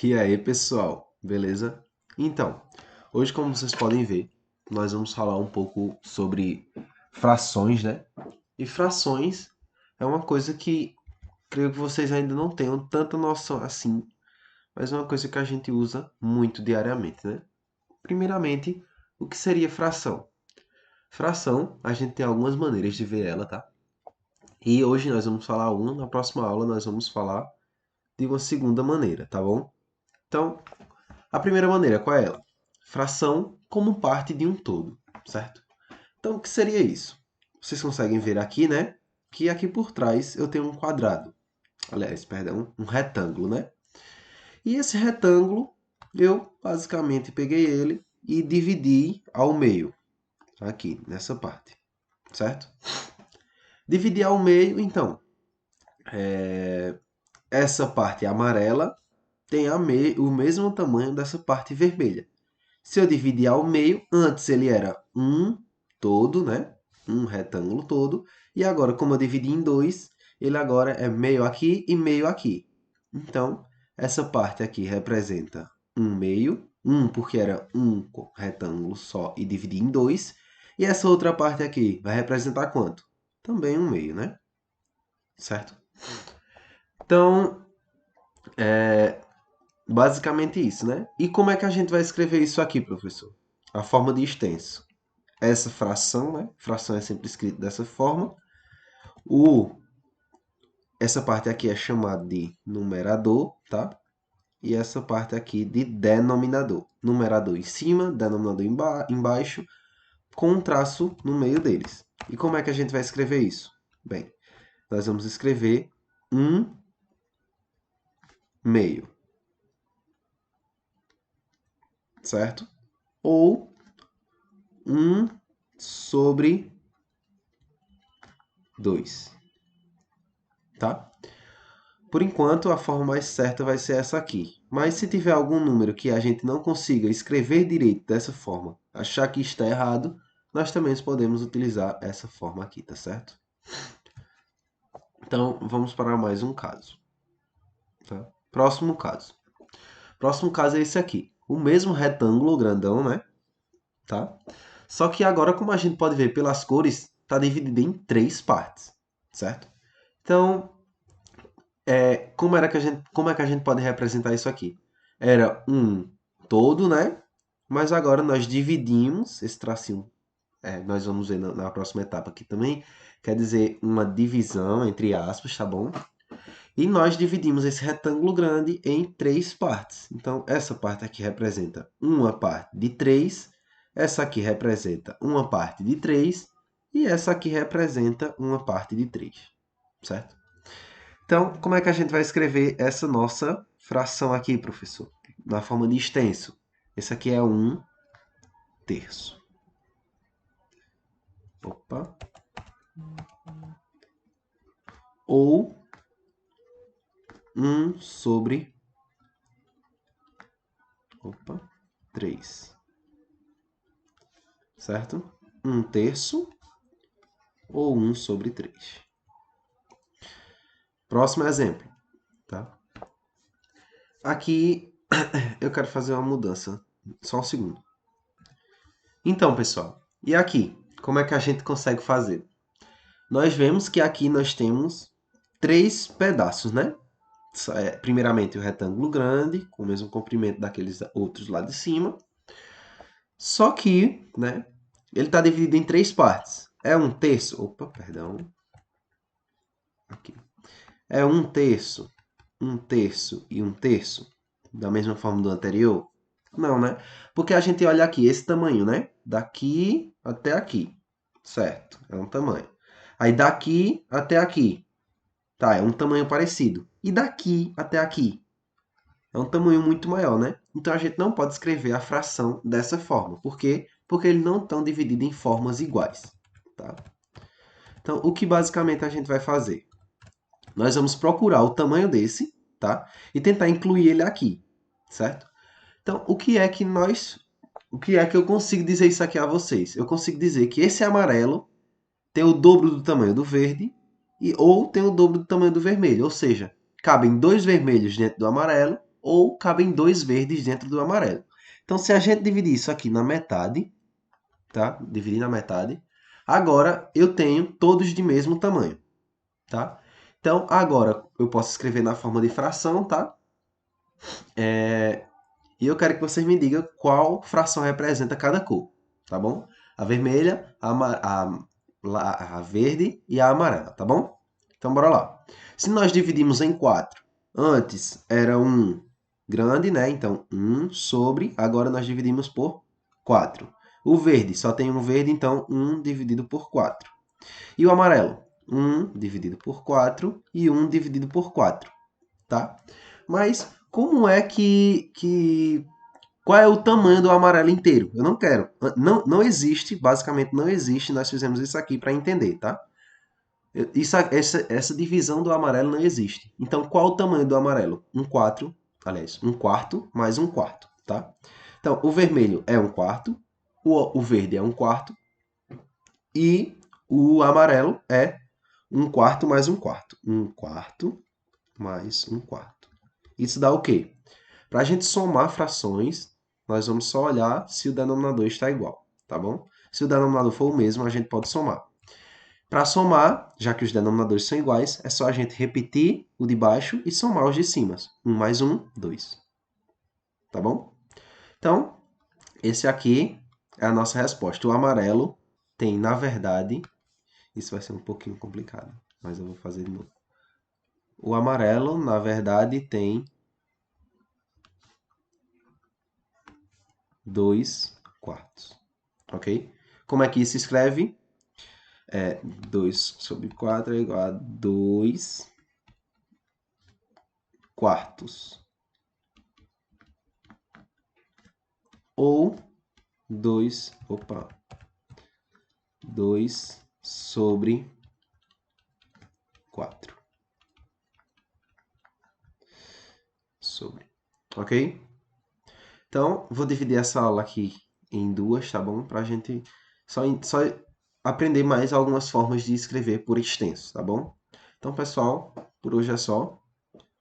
E aí, pessoal, beleza? Então, hoje, como vocês podem ver, nós vamos falar um pouco sobre frações, né? E frações é uma coisa que creio que vocês ainda não tenham tanta noção assim, mas é uma coisa que a gente usa muito diariamente, né? Primeiramente, o que seria fração? Fração, a gente tem algumas maneiras de ver ela, tá? E hoje nós vamos falar uma, na próxima aula nós vamos falar de uma segunda maneira, tá bom? Então, a primeira maneira, qual é ela? Fração como parte de um todo, certo? Então, o que seria isso? Vocês conseguem ver aqui, né? Que aqui por trás eu tenho um quadrado. Aliás, perdão, um retângulo, né? E esse retângulo, eu basicamente peguei ele e dividi ao meio, aqui, nessa parte, certo? Dividir ao meio, então, essa parte amarela tem o mesmo tamanho dessa parte vermelha. Se eu dividir ao meio, antes ele era um todo, né? Um retângulo todo. E agora, como eu dividi em dois, ele agora é meio aqui e meio aqui. Então, essa parte aqui representa um meio. Um porque era um retângulo só e dividi em dois. E essa outra parte aqui vai representar quanto? Também um meio, né? Certo? Então, basicamente isso, né? E como é que a gente vai escrever isso aqui, professor? A forma de extenso. Essa fração, né? Fração é sempre escrito dessa forma. O, essa parte aqui é chamada de numerador, tá? E essa parte aqui de denominador. Numerador em cima, denominador embaixo, com um traço no meio deles. E como é que a gente vai escrever isso? Bem, nós vamos escrever um meio, certo? Ou um sobre 2, tá? Por enquanto, a forma mais certa vai ser essa aqui. Mas se tiver algum número que a gente não consiga escrever direito dessa forma, achar que está errado, nós também podemos utilizar essa forma aqui, tá certo? Então, vamos para mais um caso. Tá? Próximo caso. Próximo caso é esse aqui. O mesmo retângulo grandão, né? Tá? Só que agora, como a gente pode ver pelas cores, está dividido em três partes, certo? Então, como é que a gente pode representar isso aqui? Era um todo, né? Mas agora nós dividimos esse tracinho. Nós vamos ver na próxima etapa aqui também. Quer dizer, uma divisão, entre aspas, tá bom? E nós dividimos esse retângulo grande em três partes. Então, essa parte aqui representa uma parte de 3, essa aqui representa uma parte de 3 e essa aqui representa uma parte de 3, certo? Então, como é que a gente vai escrever essa nossa fração aqui, professor? Na forma de extenso. Esse aqui é um terço. Opa. Ou um sobre 3. Certo? Um terço ou um sobre 3. Próximo exemplo. Tá? Aqui eu quero fazer uma mudança. Só um segundo. Então, pessoal, e aqui? Como é que a gente consegue fazer? Nós vemos que aqui nós temos três pedaços, né? Primeiramente o retângulo grande, com o mesmo comprimento daqueles outros lá de cima. Só que, né, ele está dividido em três partes. É um terço. Opa, perdão. Aqui. É um terço e um terço, da mesma forma do anterior? Não, né? Porque a gente olha aqui, esse tamanho, né? Daqui até aqui, certo? É um tamanho. Aí daqui até aqui, tá? É um tamanho parecido. E daqui até aqui, é um tamanho muito maior, né? Então a gente não pode escrever a fração dessa forma. Por quê? Porque eles não estão divididos em formas iguais, tá? Então, o que basicamente a gente vai fazer? Nós vamos procurar o tamanho desse, tá? E tentar incluir ele aqui, certo? Então, o que é que eu consigo dizer isso aqui a vocês? Eu consigo dizer que esse amarelo tem o dobro do tamanho do verde ou tem o dobro do tamanho do vermelho, ou seja, cabem dois vermelhos dentro do amarelo ou cabem 2 verdes dentro do amarelo. Então, se a gente dividir isso aqui na metade, tá? Dividir na metade. Agora, eu tenho todos de mesmo tamanho, tá? Então, agora, eu posso escrever na forma de fração, tá? E eu quero que vocês me digam qual fração representa cada cor, tá bom? A vermelha, a verde e a amarela, tá bom? Então, bora lá. Se nós dividimos em 4, antes era um grande, né? Então, 1 sobre, agora nós dividimos por 4. O verde, só tem um verde, então 1 dividido por 4. E o amarelo? 1 dividido por 4 e 1 dividido por 4, tá? Mas como é qual é o tamanho do amarelo inteiro? Eu não quero. Não existe, basicamente não existe, nós fizemos isso aqui para entender, tá? Essa divisão do amarelo não existe. Então, qual o tamanho do amarelo? Um quarto mais um quarto, tá? Então, o vermelho é um quarto, o verde é um quarto e o amarelo é um quarto mais um quarto. Um quarto mais um quarto. Isso dá o quê? Para a gente somar frações, nós vamos só olhar se o denominador está igual, tá bom? Se o denominador for o mesmo, a gente pode somar. Para somar, já que os denominadores são iguais, é só a gente repetir o de baixo e somar os de cima. 1 mais 1, 2. Tá bom? Então, esse aqui é a nossa resposta. O amarelo tem, na verdade, isso vai ser um pouquinho complicado, mas eu vou fazer de novo. O amarelo, na verdade, tem 2 quartos. Ok? Como é que isso se escreve? 2 sobre 4 é igual a 2 quartos. Ou 2 sobre 4. Ok? Então, vou dividir essa aula aqui em duas, tá bom? Para a gente só aprender mais algumas formas de escrever por extenso, tá bom? Então, pessoal, por hoje é só.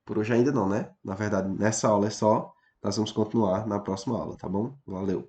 Por hoje ainda não, né? Na verdade, nessa aula é só. Nós vamos continuar na próxima aula, tá bom? Valeu!